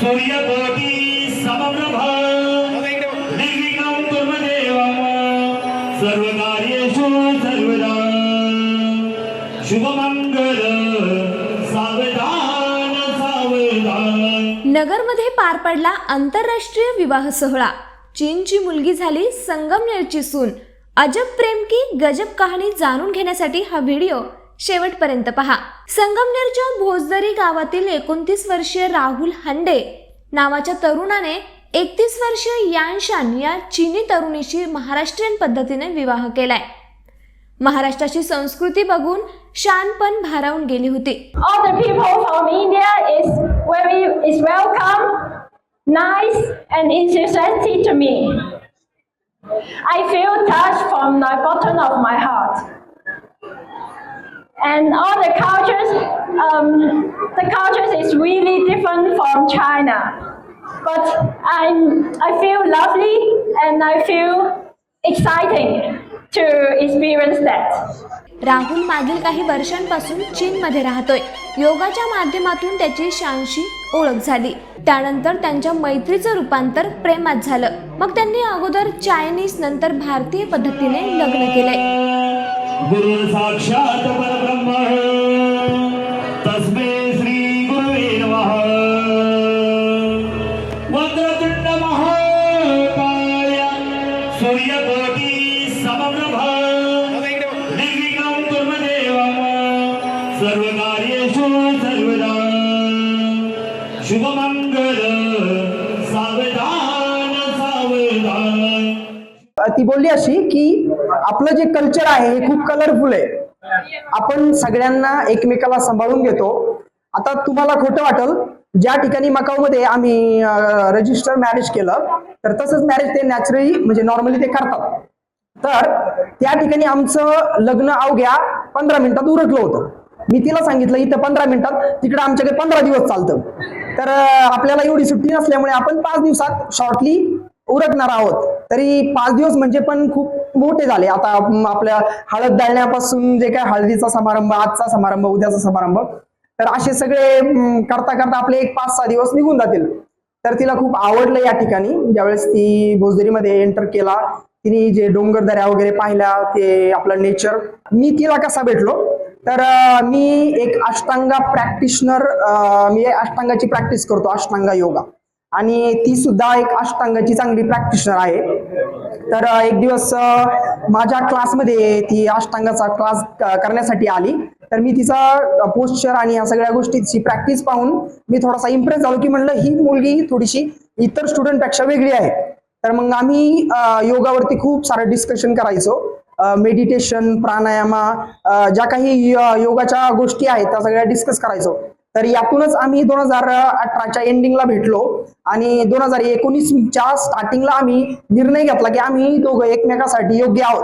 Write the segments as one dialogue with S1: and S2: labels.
S1: सूर्यकोटी समप्रभा निर्विघ्नं कुरु देवा सर्वकार्येषु सर्वदा शुभमंगल सावधान सावधान।
S2: नगरमध्ये पार पडला आंतरराष्ट्रीय विवाह सोहळा। चीनची मुलगी झाली संगमनेरची सून। अजब प्रेम की गजब कहाणी जाणून घेण्यासाठी हा व्हिडिओ शेवटपर्यंत पहा। संगमनेरच्या भोजदरी गावातील 29 वर्षीय राहुल हंडे नावाच्या तरुणाने 31 वर्षीय यानशान या चीनी तरुणीशी महाराष्ट्रीयन पद्धतीने विवाह केलाय। महाराष्ट्राची संस्कृती बघून शान पण भारावून गेली होती।
S3: All the people from India is welcome, nice and enthusiastic to me. I feel touched from the bottom of my heart. And all the cultures is really different from China. But I feel lovely and I feel exciting to experience that.
S2: Rahul मागील काही वर्षांपासून चीनमध्ये राहतोय। योगाच्या माध्यमातून त्याची शानशी ओळख झाली। त्यानंतर त्यांच्या मैत्रीचं रूपांतर प्रेमात झालं। मग त्यांनी अगोदर चायनीज नंतर भारतीय पद्धतीने लग्न केलंय।
S1: गुरु साक्षात परब्रह्म तस्मै श्री गुरुवे नमः। वक्रतुंड महाकाय सूर्यकोटी समप्रभा निर्विघ्नं कुरु देवा सर्वकार्येषु सर्वदा शुभमंगल सावधान सावधान।
S4: ती बोलली अशी की आपलं जे कल्चर आहे हे खूप कलरफुल आहे। आपण सगळ्यांना एकमेकाला सांभाळून घेतो। आता तुम्हाला खोटं वाटेल, ज्या ठिकाणी मकाऊमध्ये आम्ही रजिस्टर मॅरेज केलं तर तसंच मॅरेज ते नॅचरली म्हणजे नॉर्मली ते करतात। तर त्या ठिकाणी आमचं लग्न अवघ्या 15 मिनिटात उरकलं होतं। मी तिला सांगितलं इथं 15 मिनिटात, तिकडे आमच्याकडे 15 दिवस चालतं। तर आपल्याला एवढी सुट्टी नसल्यामुळे आपण 5 दिवसात शॉर्टली उरकणार आहोत। तरी 5 दिवस म्हणजे पण खूप मोठे झाले। आता आपल्या हळद दळण्यापासून जे काय हळदीचा समारंभ, आजचा समारंभ, उद्याचा समारंभ, तर असे सगळे करता करता आपले 5-6 दिवस निघून जातील। तर तिला खूप आवडलं या ठिकाणी। ज्यावेळेस ती भोजदरीमध्ये एंटर केला, तिने जे डोंगरदऱ्या वगैरे पाहिल्या, ते आपलं नेचर। मी तिला कसा भेटलो तर मी एक अष्टांगा प्रॅक्टिशनर, मी अष्टांगाची प्रॅक्टिस करतो, अष्टांगा योगा, आणि ती सुद्धा एक अष्टांगाची चांगली प्रॅक्टिशनर आहे। तर एक दिवस माझ्या क्लासमध्ये ती अष्टांगाचा क्लास करण्यासाठी आली। तर मी तिचा पोस्चर आणि या सगळ्या गोष्टीची प्रॅक्टिस पाहून मी थोडासा इम्प्रेस झालो की म्हणलं ही मुलगी थोडीशी इतर स्टुडंटपेक्षा वेगळी आहे। तर मग आम्ही योगावरती खूप सारं डिस्कशन करायचो। मेडिटेशन, प्राणायामा, ज्या काही योगाच्या गोष्टी आहेत त्या सगळ्या डिस्कस करायचो। तर यातूनच आम्ही 2018च्या एंडिंगला भेटलो आणि 2019च्या स्टार्टिंगला आम्ही निर्णय घेतला की आम्ही दोघं एकमेकासाठी योग्य आहोत।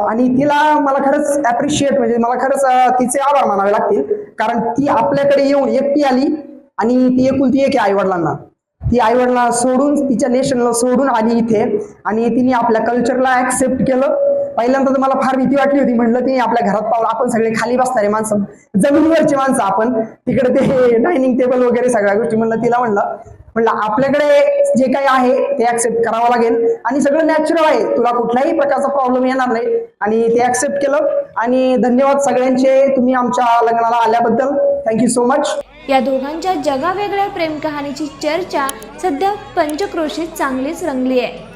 S4: आणि तिला मला खरंच अप्रिशिएट, म्हणजे मला खरंच तिचे आभार मानावे लागतील, कारण ती आपल्याकडे येऊन एकटी आली आणि ती एकुलती एक आहे आईवडिलांना। ती आईवडिलांना सोडून, तिच्या नेशनला सोडून आली इथे आणि तिने आपल्या कल्चरला ऍक्सेप्ट केलं। पहिल्यांदा तर मला फार भीती वाटली होती। म्हणलं तिने आपल्या घरात पावलं, आपण सगळे खाली बसणारे माणसं, जमिनीवरची माणसं, आपण तिकडे ते डायनिंग टेबल वगैरे सगळ्या गोष्टी। म्हणलं तिला म्हणलं आपल्याकडे जे काही आहे ते ऍक्सेप्ट करावं लागेल आणि सगळं नॅचरल आहे, तुला कुठल्याही प्रकारचा प्रॉब्लेम येणार नाही, आणि ते ऍक्सेप्ट केलं। आणि धन्यवाद सगळ्यांचे, तुम्ही आमच्या लग्नाला आल्याबद्दल। Thank you so much.
S2: या दोघांच्या जगावेगळ्या प्रेम कहाणीची चर्चा सध्या पंचक्रोशीत चांगलीच रंगली आहे।